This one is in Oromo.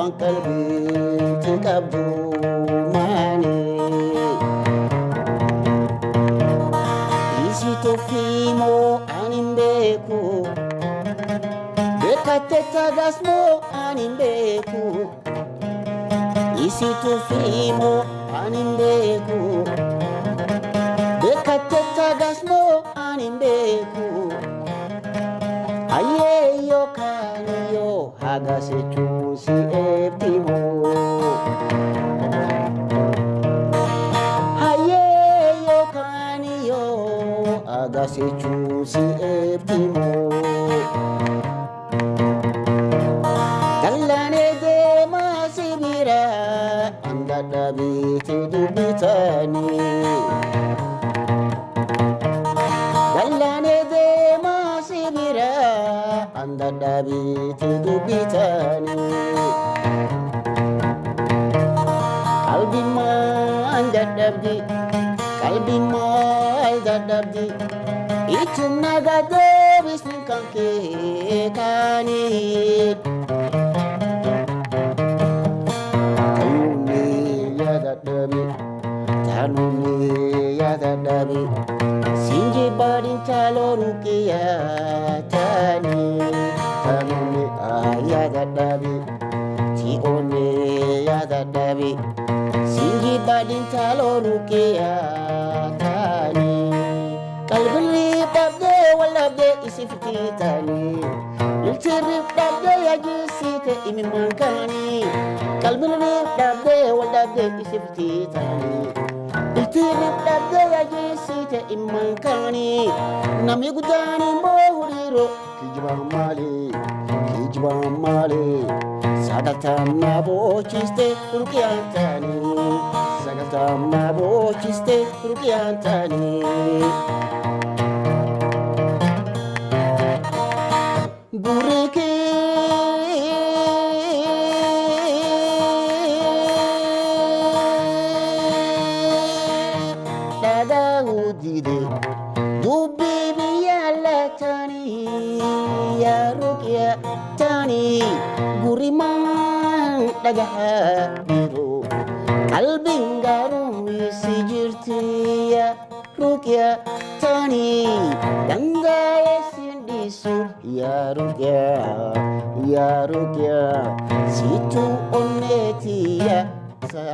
waan qalbiitti qabdu maani isi toffimoo anin beeku beekatte tagasmoo anin beeku isi toffimoo anin beeku beekatte tagasmoo anin beeku ayyeeyyo kaaniyyo hagasechuun si eebtimoo ayyeeyyo kaaniyyo hagasechuun si eebtimoo dallanee deemaa si bira andadhabiiti dubbitanii dallanee deemaa si bira andadhabiiti dubbitanii qalbimaan dadhabdi ichum nagaa deebisni kan kee kaanii tanuni yadadabi sinji badin talorukiya tani tanuni ayadadabi tione yadadabi sinji badin talorukiya tani kalbili dabde walabde isifitani iltirif dabde yajisite imimankani kalbili dabde walabde isifitani iltirif dabde yajisite imimankani nami gudani mohuriro kijba mali sagatam nabochiste rukiantani sagatam nabochiste rukiantani buriki dada udide dubbi biyalatani ya rukia tani guriman dagaha biru qalbin garum isi jirti ya rukia tani dangaya sindisu ya rukia situ oneti ya sa